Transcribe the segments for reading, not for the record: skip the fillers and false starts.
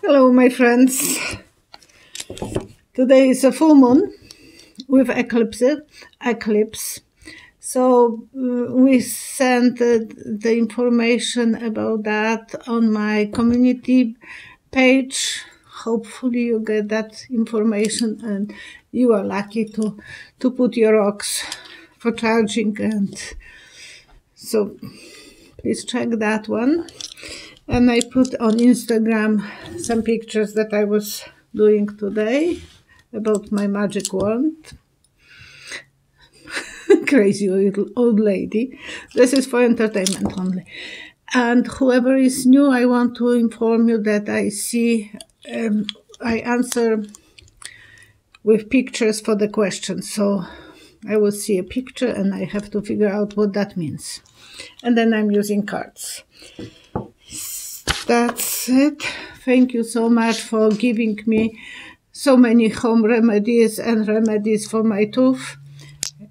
Hello, my friends. Today is a full moon with eclipse. So we sent the information about that on my community page. Hopefully you get that information and you are lucky to put your rocks for charging, and so please check that one. And I put on Instagram some pictures that I was doing today about my magic wand. Crazy old lady. This is for entertainment only. And whoever is new, I want to inform you that I answer with pictures for the questions. So I will see a picture and I have to figure out what that means. And then I'm using cards. That's it. Thank you so much for giving me so many home remedies and remedies for my tooth.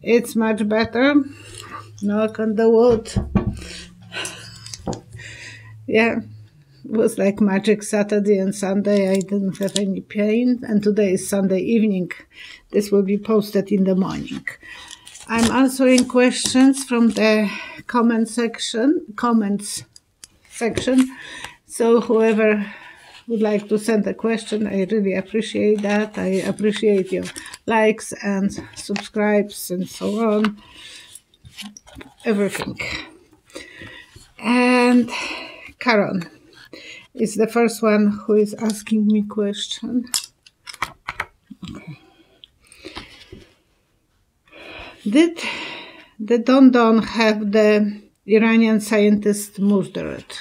It's much better. Knock on the wood. Yeah, it was like magic. Saturday and Sunday I didn't have any pain, and today is Sunday evening. This will be posted in the morning. I'm answering questions from the comments section. So whoever would like to send a question, I really appreciate that. I appreciate your likes and subscribes and so on. Everything. And Karen is the first one who is asking me question. Okay. Did the Don have the Iranian scientist murdered?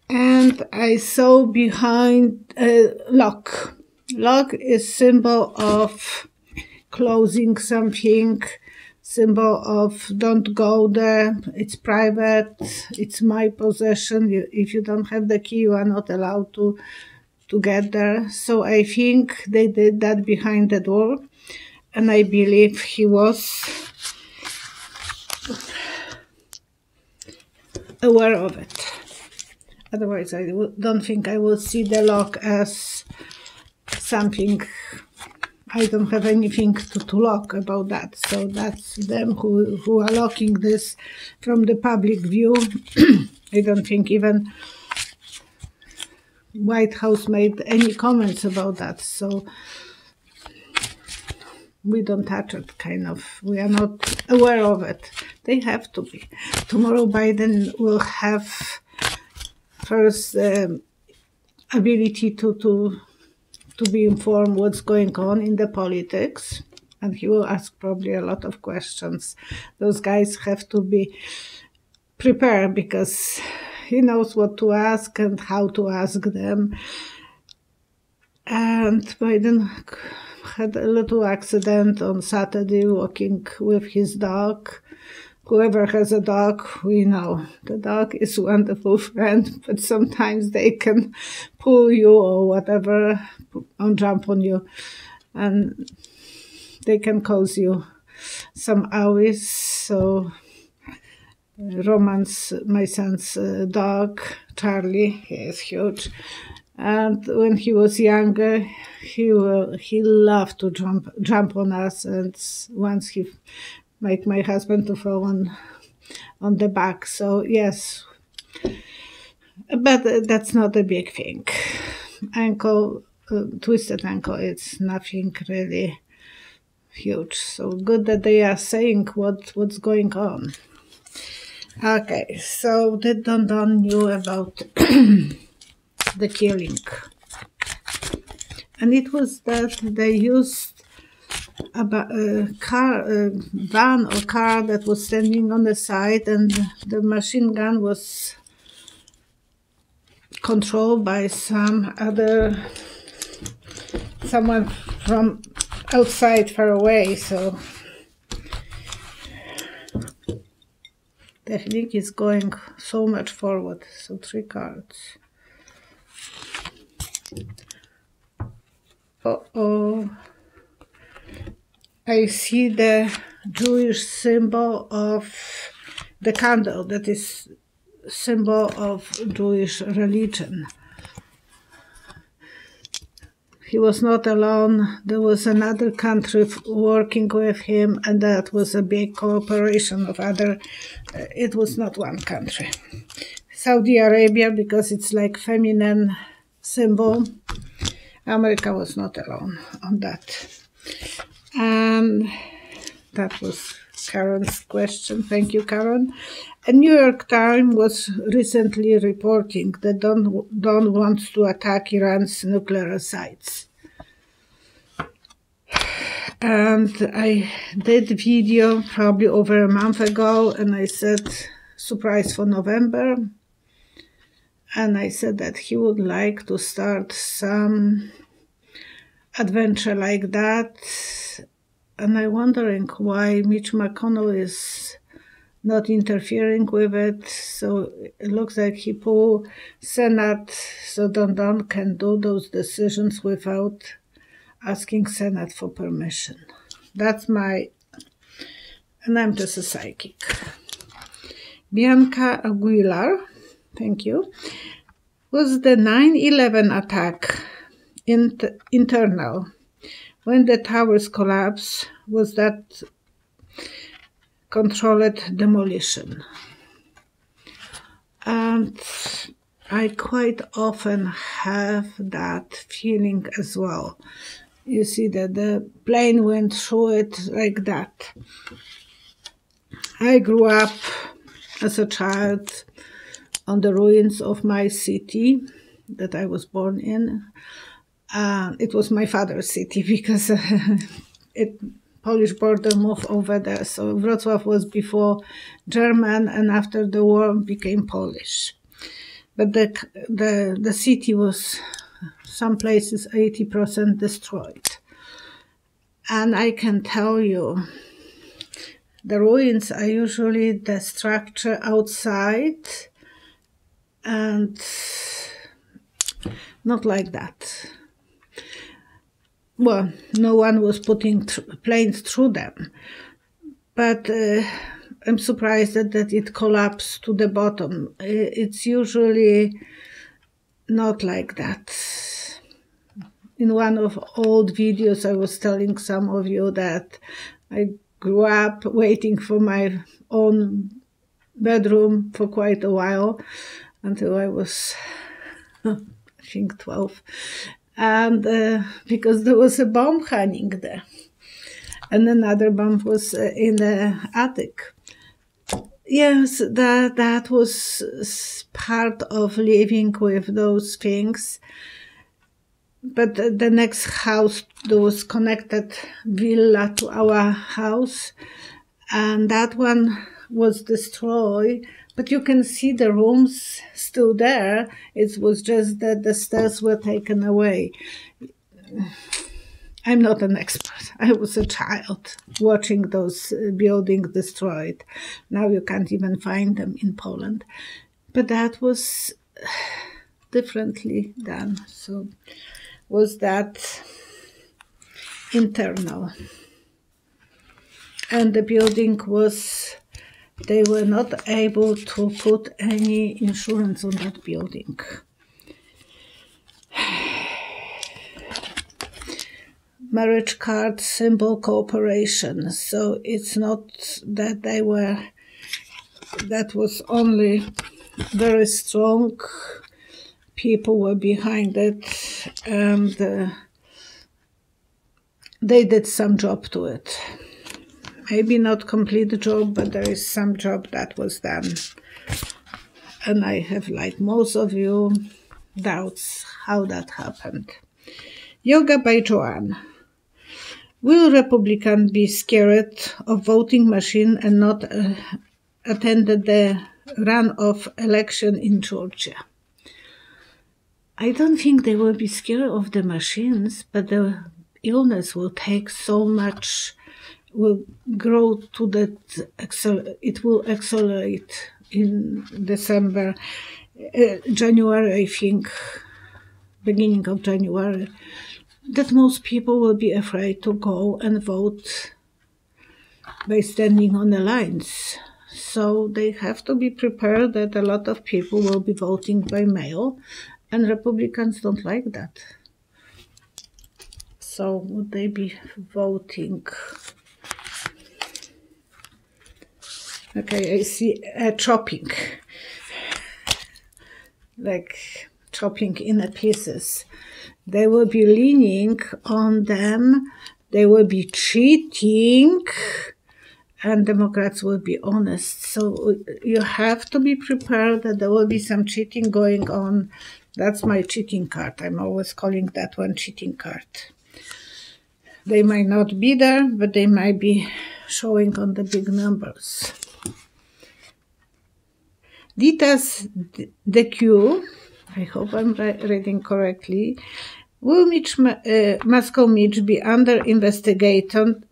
And I saw behind a lock. Lock is symbol of closing something, symbol of don't go there, it's private, it's my possession. If you don't have the key, you are not allowed to get there. So I think they did that behind the door, and I believe he was aware of it. Otherwise, I don't think I will see the lock as something. I don't have anything to lock about that. So that's them who are locking this from the public view. I don't think even White House made any comments about that. So we don't touch it, kind of. We are not aware of it. They have to be. Tomorrow Biden will have first ability to be informed what's going on in the politics, and he will ask probably a lot of questions. Those guys have to be prepared because he knows what to ask and how to ask them. And Biden had a little accident on Saturday walking with his dog. Whoever has a dog, we know the dog is a wonderful friend, but sometimes they can pull you or whatever, and jump on you, and they can cause you some hours. So Roman's, my son's dog, Charlie, he is huge. And when he was younger, he loved to jump on us, and once he made my husband to fall on the back. So yes, but that's not a big thing. Ankle, twisted ankle, it's nothing really huge. So good that they are saying what's going on. Okay, so the Don knew about the killing, and it was that they used a van or car that was standing on the side, and the machine gun was controlled by someone from outside, far away. So the technique is going so much forward. So 3 cards. Uh-oh. I see the Jewish symbol of the candle, that is symbol of Jewish religion. he was not alone. There was another country working with him, and that was a big cooperation of other. It was not one country. Saudi Arabia, because it's like feminine symbol. America was not alone on that. And that was Karen's question. Thank you, Karen. A New York Times was recently reporting that don't want to attack Iran's nuclear sites. And I did a video probably over a month ago, and I said, surprise for November. And I said that he would like to start some adventure like that. And I'm wondering why Mitch McConnell is not interfering with it. So it looks like he pulled Senate, so Don can do those decisions without asking Senate for permission. That's my, and I'm just a psychic. Bianca Aguilar, thank you. Was the 9/11 attack internal? When the towers collapsed, was that controlled demolition? And I quite often have that feeling as well. You see that the plane went through it like that. I grew up as a child on the ruins of my city that I was born in. It was my father's city because Polish border moved over there. So Wrocław was before German, and after the war became Polish. But the city was, some places, 80% destroyed. And I can tell you, the ruins are usually the structure outside, and not like that. Well, no one was putting planes through them, but I'm surprised that it collapsed to the bottom. It's usually not like that. In one of old videos, I was telling some of you that I grew up waiting for my own bedroom for quite a while, until I was, I think, 12. And because there was a bomb hanging there. And another bomb was in the attic. Yes, that was part of living with those things. But the next house, there was connected villa to our house, and that one was destroyed. But you can see the rooms still there. It was just that the stairs were taken away. I'm not an expert. I was a child watching those buildings destroyed. Now you can't even find them in Poland. But that was differently done. So was that internal. And the building was, they were not able to put any insurance on that building. Marriage card symbol cooperation. So it's not that they were, that was only very strong people were behind it, and they did some job to it. Maybe not complete job, but there is some job that was done. And I have, like most of you, doubts how that happened. Yoga by Joanne. Will Republicans be scared of voting machine and not attend the runoff election in Georgia? I don't think they will be scared of the machines, but the illness will take so much, will grow to that, it will accelerate in December, January, I think, beginning of January, that most people will be afraid to go and vote by standing on the lines. So they have to be prepared that a lot of people will be voting by mail, and Republicans don't like that. So would they be voting? Okay, I see chopping, like chopping in pieces. They will be leaning on them. They will be cheating, and Democrats will be honest. So you have to be prepared that there will be some cheating going on. That's my cheating card. I'm always calling that one cheating card. They might not be there, but they might be showing on the big numbers. Dita's DQ, I hope I'm reading correctly. Will Moscow Mitch be under investigation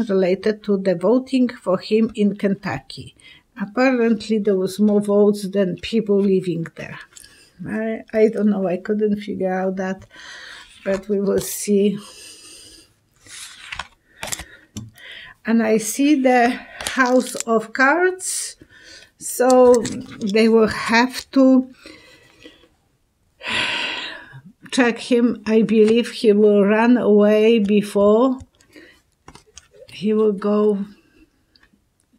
related to the voting for him in Kentucky? Apparently there was more votes than people living there. I don't know, I couldn't figure out that, but we will see. And I see the House of Cards, so they will have to check him. I believe he will run away before he will go.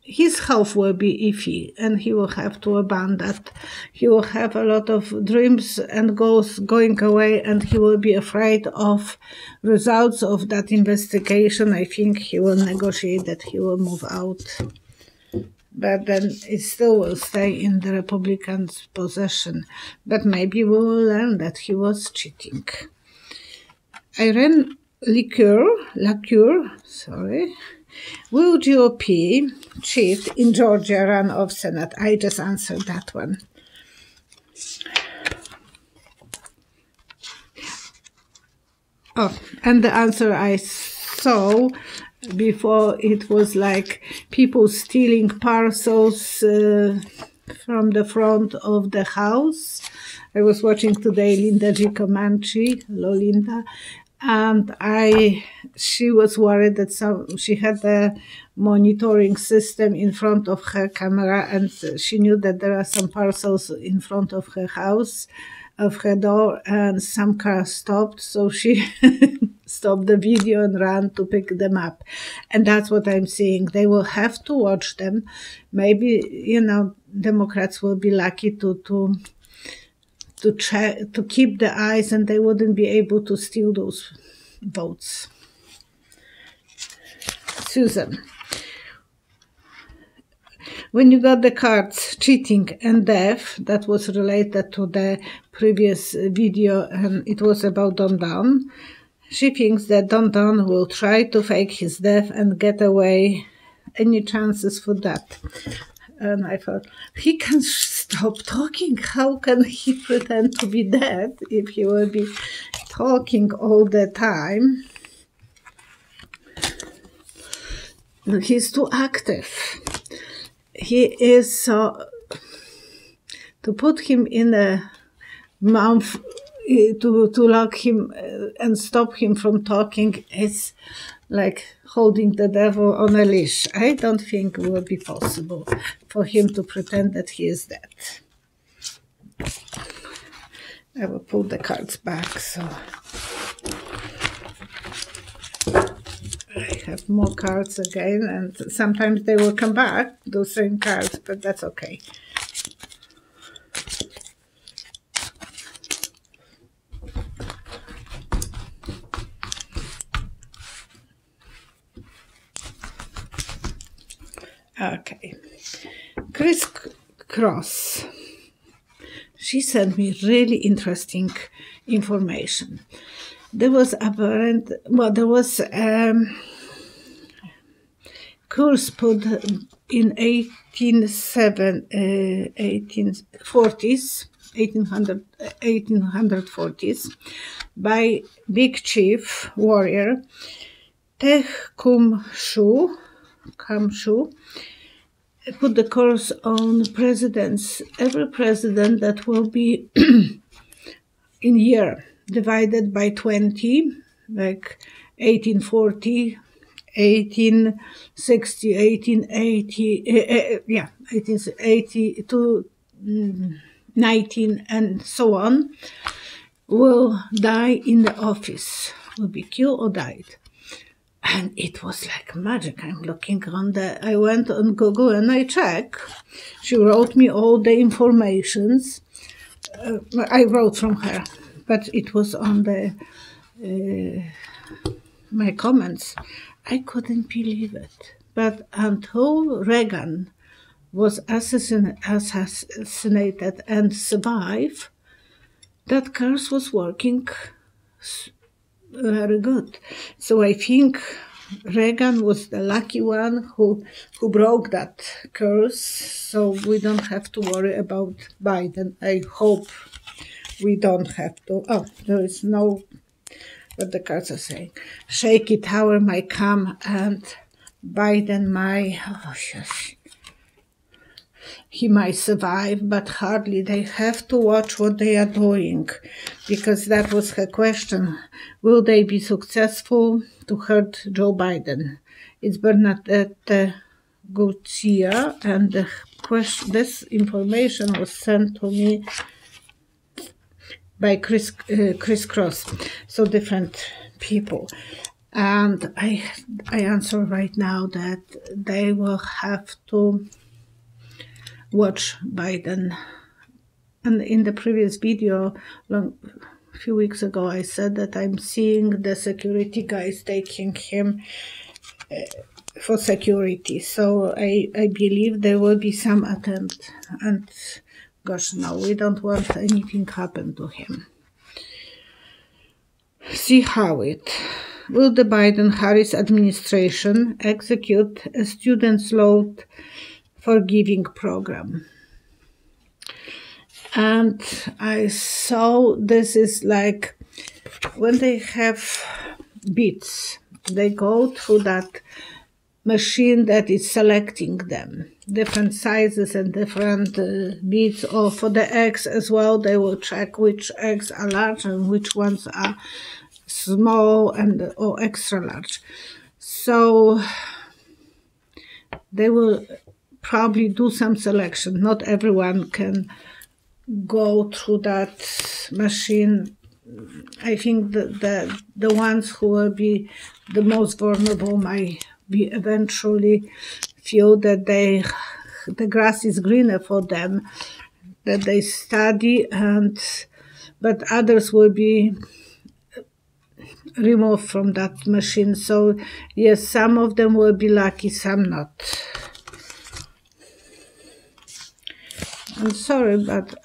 His health will be iffy, and he will have to abandon that. He will have a lot of dreams and goals going away, and he will be afraid of results of that investigation. I think he will negotiate that he will move out. But then it still will stay in the Republicans' possession. But maybe we will learn that he was cheating. Irene Lacure, will GOP cheat in Georgia runoff Senate? I just answered that one. Oh, and the answer I saw before, it was like people stealing parcels from the front of the house. I was watching today Linda G. Comanche, hello Linda, and she was worried that she had a monitoring system in front of her camera, and she knew that there are some parcels in front of her house, of her door, and some car stopped, so she stopped the video and ran to pick them up. And that's what I'm seeing. They will have to watch them. Maybe, Democrats will be lucky to keep the eyes, and they wouldn't be able to steal those votes. Susan, when you got the cards cheating and death, that was related to the previous video, and it was about Don Don. She thinks that Don Don will try to fake his death and get away. Any chances for that? And I thought, he can stop talking. How can he pretend to be dead if he will be talking all the time? He's too active. He is so... To put him in a month, to lock him and stop him from talking is like holding the devil on a leash. I don't think it will be possible for him to pretend that he is dead. I will put the cards back, so I have more cards again, and sometimes they will come back, those same cards, but that's okay. Okay, Chris Cross, she sent me really interesting information. There was there was course put in 1840s by big chief warrior Tech Kum Shu, put the course on presidents. Every president that will be in year divided by 20, like 1840, 1860, 1880, 1880 to 19, and so on, will die in the office. will be killed or died. And it was like magic. I went on Google and I checked. She wrote me all the informations. I wrote from her, but it was on my comments. I couldn't believe it. But until Reagan was assassinated and survived, that curse was working very good. So I think Reagan was the lucky one who broke that curse, so we don't have to worry about Biden. I hope we don't have to. Oh, there is no, what the cards are saying. Shaky tower might come and Biden might, he might survive, but hardly. They have to watch what they are doing, because that was her question. Will they be successful to hurt Joe Biden? It's Bernadette Gauthier, and this information was sent to me by Chris Cross, so different people. And I answer right now that they will have to watch Biden. And in the previous video, a few weeks ago, I said that I'm seeing the security guys taking him for security. So I believe there will be some attempt. And gosh, no, we don't want anything happen to him. See how it. Will the Biden-Harris administration execute a students' loan forgiving program? And I saw this is like when they have beads, they go through that machine that is selecting them, different sizes and different beads, or for the eggs as well. They will check which eggs are large and which ones are small or extra large. So they will probably do some selection. Not everyone can go through that machine. I think the ones who will be the most vulnerable might be eventually feel that the grass is greener for them, that they study, but others will be removed from that machine. So yes, some of them will be lucky, some not. I'm sorry, but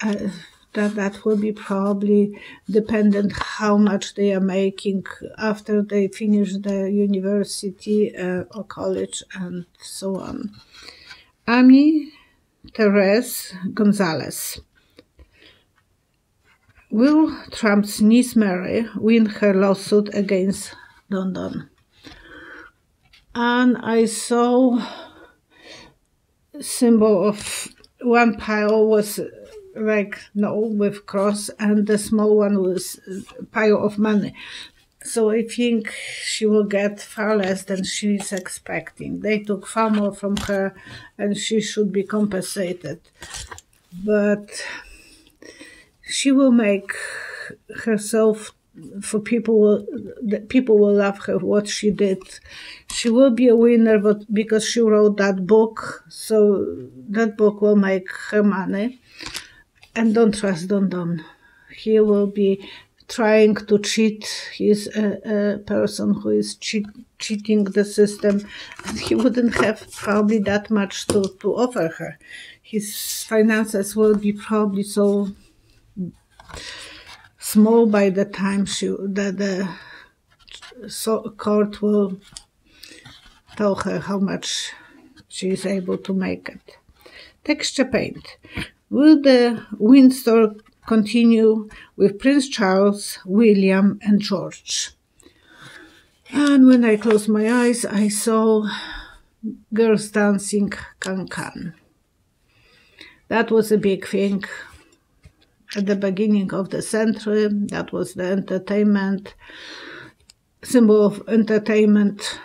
that will be probably dependent how much they are making after they finish the university or college and so on. Amy Therese Gonzalez. Will Trump's niece Mary win her lawsuit against London? And I saw symbol of one pile was like no with cross, and the small one was a pile of money. So I think she will get far less than she is expecting. They took far more from her and she should be compensated. But she will make herself, for people will love her, what she did. She will be a winner, but because she wrote that book, so that book will make her money. And don't trust Don. He will be trying to cheat. He's a person who is cheating the system, and he wouldn't have probably that much to offer her. His finances will be probably so small by the time the court will tell her how much she is able to make it. Texture paint. Will the windstorm continue with Prince Charles, William, and George? And when I closed my eyes, I saw girls dancing can-can. That was a big thing. At the beginning of the century, that was the entertainment, symbol of entertainment.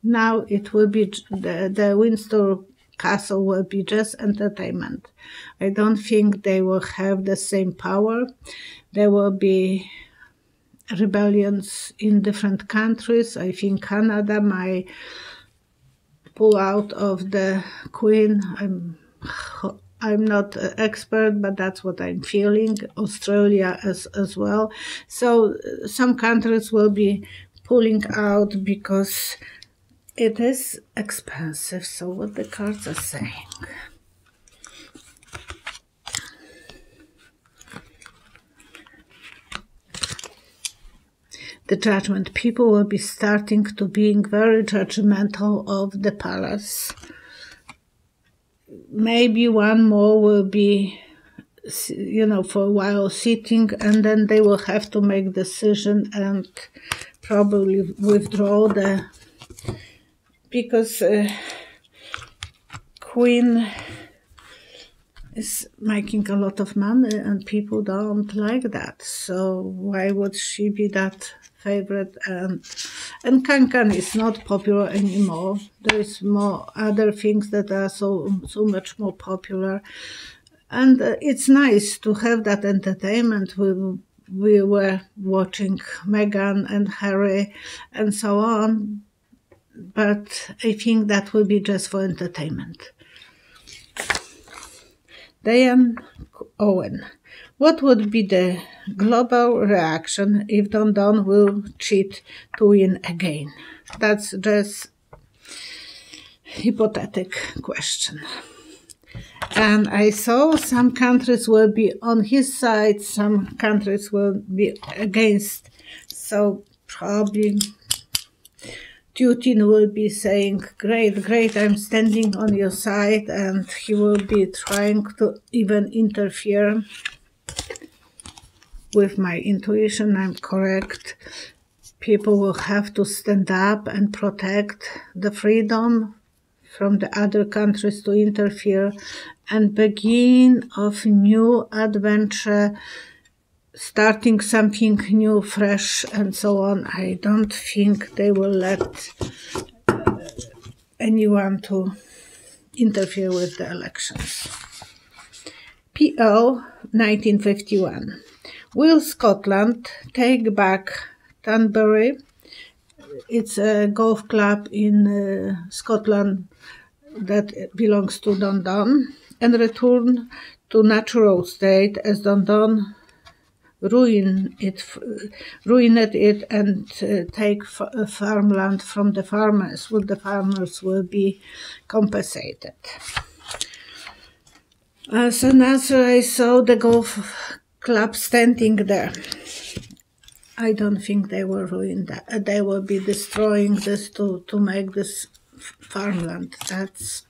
Now it will be, the Windsor Castle will be just entertainment. I don't think they will have the same power. There will be rebellions in different countries. I think Canada might pull out of the Queen. I'm not an expert, but that's what I'm feeling. Australia as well. So some countries will be pulling out because it is expensive. So what the cards are saying. The judgment. People will be starting to being very judgmental of the palace. Maybe one more will be, you know, for a while sitting, and then they will have to make decision and probably withdraw because Queen is making a lot of money and people don't like that. So why would she be that favorite? And Cancan is not popular anymore. There is more other things that are so much more popular. And it's nice to have that entertainment. We were watching Meghan and Harry and so on. But I think that will be just for entertainment. Diane Owen. What would be the global reaction if Don Don will cheat to win again? That's just hypothetical question. And I saw some countries will be on his side, some countries will be against. So probably Putin will be saying, great, great, I'm standing on your side, and he will be trying to even interfere with my intuition. I'm correct. People will have to stand up and protect the freedom from the other countries to interfere and begin of new adventure, starting something new, fresh, and so on. I don't think they will let anyone to interfere with the elections. PL 1951. Will Scotland take back Tunbury? It's a golf club in Scotland that belongs to Don Don, and return to natural state as Don Don ruined it and take farmland from the farmers. Well, the farmers will be compensated. As an answer, I saw the golf club standing there. I don't think they will ruin that. They will be destroying this to make this farmland. That's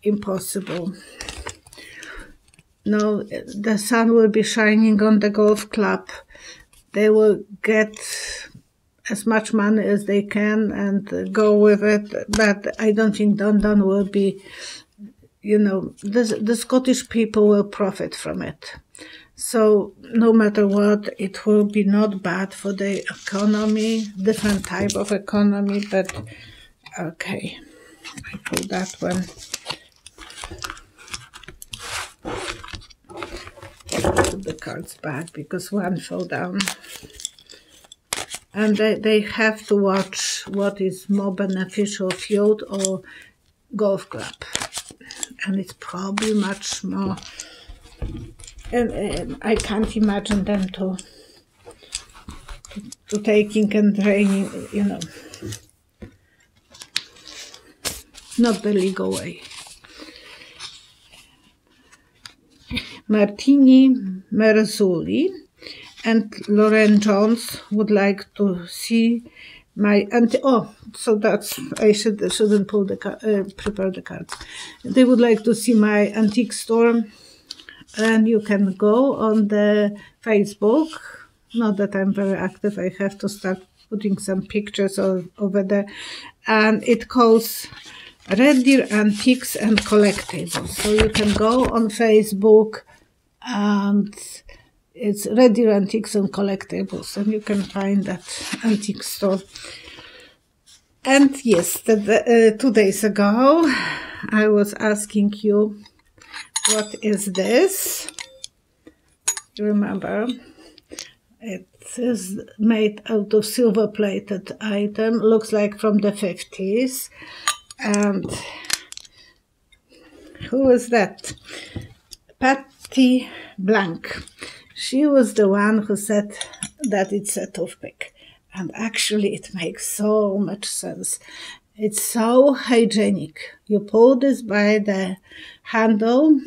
impossible. No, the sun will be shining on the golf club. They will get as much money as they can and go with it. But I don't think Don Don will be, you know, the Scottish people will profit from it. So no matter what, it will be not bad for the economy, different type of economy, but okay, I pull that one. Put the cards back because one fell down. And they have to watch what is more beneficial, field or golf club. And it's probably much more. And I can't imagine them to taking and draining, you know, not the legal way. Martini Merzulli and Lauren Jones would like to see my so that's I shouldn't pull the prepare the cards. They would like to see my antique store. And you can go on the Facebook. Not that I'm very active. I have to start putting some pictures over there. And it calls Red Deer Antiques and Collectibles. So you can go on Facebook and it's Red Deer Antiques and Collectibles. And you can find that antique store. And yes, 2 days ago, I was asking you, what is this? You remember? It is made out of silver-plated item. Looks like from the 50s. And who was that? Patty Blanc. She was the one who said that it's a toothpick. And actually it makes so much sense. It's so hygienic. You pull this by the handle.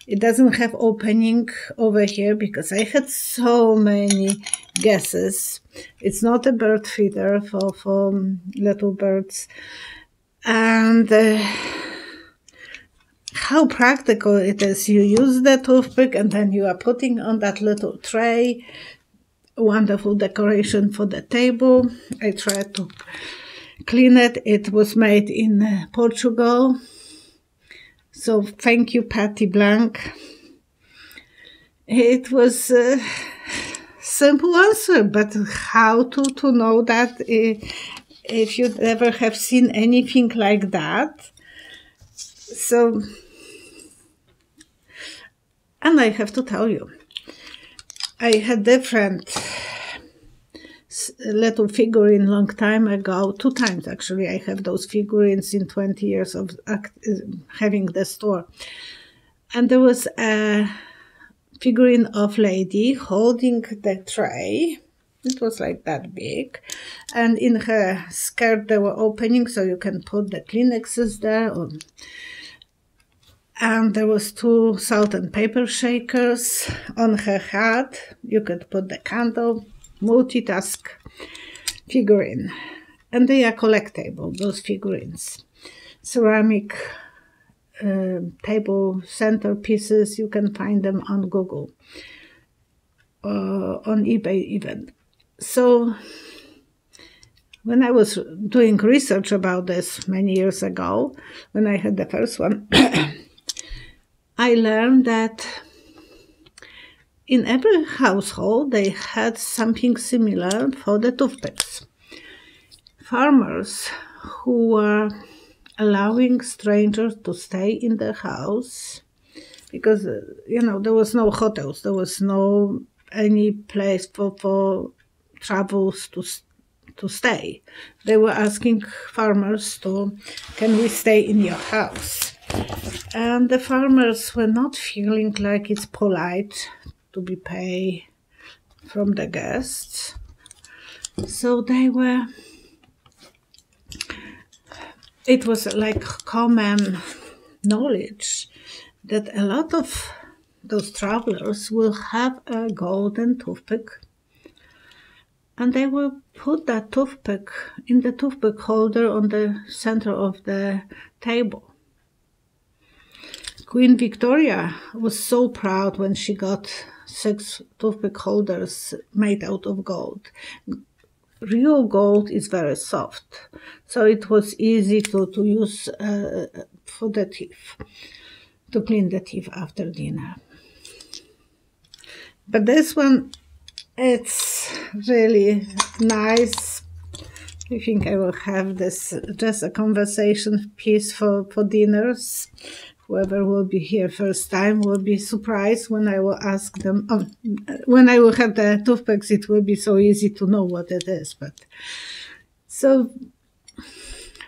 It doesn't have opening over here because I had so many guesses. It's not a bird feeder for little birds. And how practical it is. You use the toothpick and then you are putting on that little tray. Wonderful decoration for the table. I tried to clean it. It was made in Portugal. So thank you, Patty Blanc. It was a simple answer, but how to know that if you ever have seen anything like that? So, and I have to tell you, I had different little figurine long time ago, 2 times actually. I have those figurines in 20 years of having the store. And there was a figurine of lady holding the tray. It was like that big. And in her skirt there were openings so you can put the Kleenexes there. And there was 2 salt and pepper shakers. On her hat you could put the candle. Multitask figurine, and they are collectible, those figurines. Ceramic table centerpieces, you can find them on Google, on eBay even. So when I was doing research about this many years ago, when I had the first one, I learned that in every household, they had something similar for the toothpicks. Farmers who were allowing strangers to stay in their house because, there was no hotels, there was no any place for travels to stay. They were asking farmers can we stay in your house? And the farmers were not feeling like it's polite to be paid from the guests. So it was like common knowledge that a lot of those travelers will have a golden toothpick and they will put that toothpick in the toothpick holder on the center of the table. Queen Victoria was so proud when she got 6 toothpick holders made out of gold. Real gold is very soft, so it was easy to use for the teeth, to clean the teeth after dinner. But this one, it's really nice. I think I will have this just a conversation piece for dinners. Whoever will be here first time will be surprised when I will ask them. When I will have the toothpicks, it will be so easy to know what it is. So,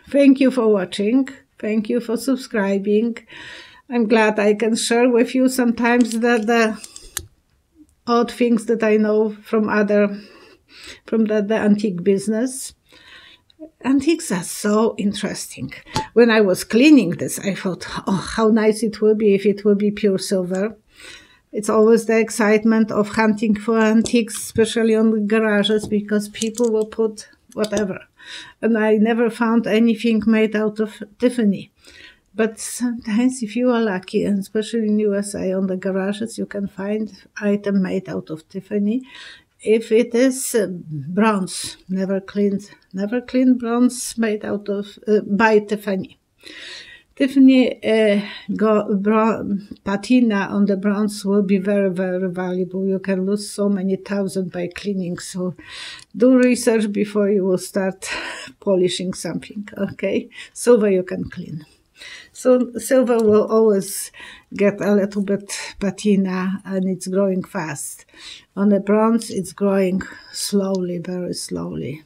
thank you for watching. Thank you for subscribing. I'm glad I can share with you sometimes the odd things that I know from the antique business. Antiques are so interesting. When I was cleaning this, I thought, oh, how nice it will be if it will be pure silver. It's always the excitement of hunting for antiques, especially on the garages, because people will put whatever. And I never found anything made out of Tiffany. But sometimes, if you are lucky, and especially in USA, on the garages, you can find item made out of Tiffany. If it is bronze, never cleaned bronze made out of by Tiffany. Tiffany patina on the bronze will be very, very valuable. You can lose so many thousand by cleaning. So do research before you will start polishing something. Okay, silver you can clean. So silver will always get a little bit patina, and it's growing fast. On the bronze, it's growing slowly, very slowly.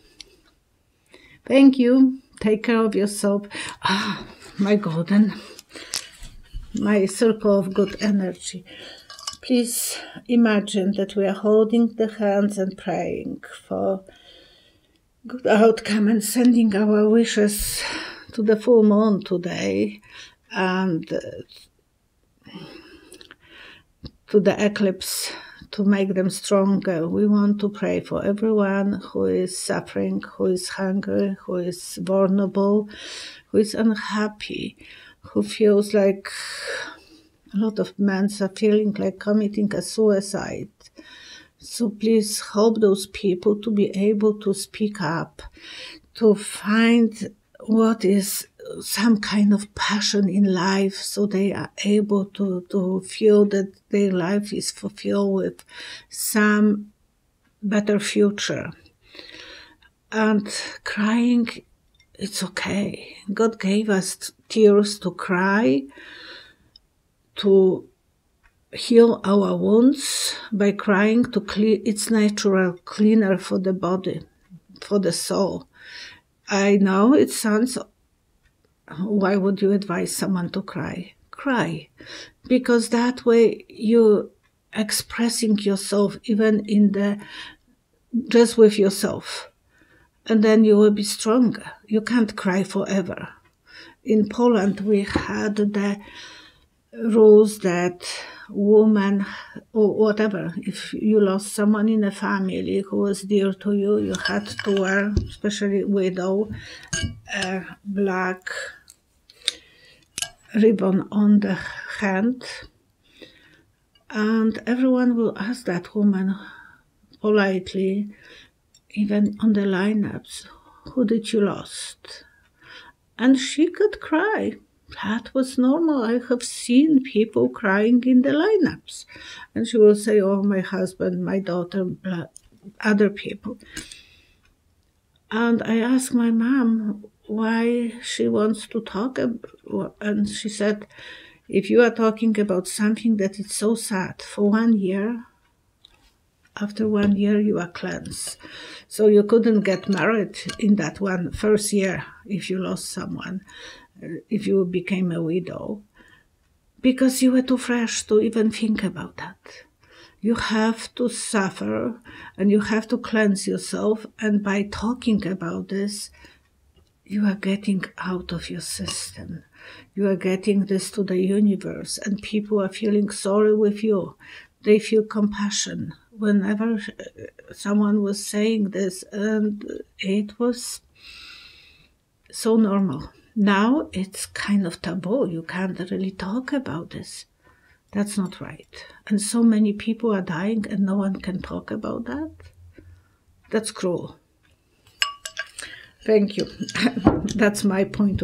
Thank you. Take care of yourself. Ah, my golden, my circle of good energy. Please imagine that we are holding the hands and praying for good outcome and sending our wishes to the full moon today and to the eclipse to make them stronger. We want to pray for everyone who is suffering, who is hungry, who is vulnerable, who is unhappy, who feels like a lot of men are feeling like committing a suicide. So please help those people to be able to speak up, to find what is some kind of passion in life, so they are able to feel that their life is fulfilled with some better future. And crying, it's okay. God gave us tears to cry, to heal our wounds by crying, to clean. It's natural cleaner for the body, for the soul. I know it sounds, why would you advise someone to cry? Cry. Because that way you're expressing yourself even just with yourself. And then you will be stronger. You can't cry forever. In Poland, we had the rules that woman, or whatever, if you lost someone in a family who was dear to you, you had to wear, especially widow, a black ribbon on the hand. And everyone will ask that woman politely, even on the lineups, who did you lost? And she could cry. That was normal. I have seen people crying in the lineups. And she will say, oh, my husband, my daughter, other people. And I asked my mom why she wants to talk about, and she said, if you are talking about something that is so sad for 1 year, after 1 year you are cleansed. So you couldn't get married in that first year if you lost someone, if you became a widow, because you were too fresh to even think about that. You have to suffer and you have to cleanse yourself, and by talking about this, you are getting out of your system. You are getting this to the universe, and people are feeling sorry with you. They feel compassion. Whenever someone was saying this, and it was so normal. Now it's kind of taboo. You can't really talk about this. That's not right. And so many people are dying and no one can talk about that. That's cruel. Thank you. That's my point of view.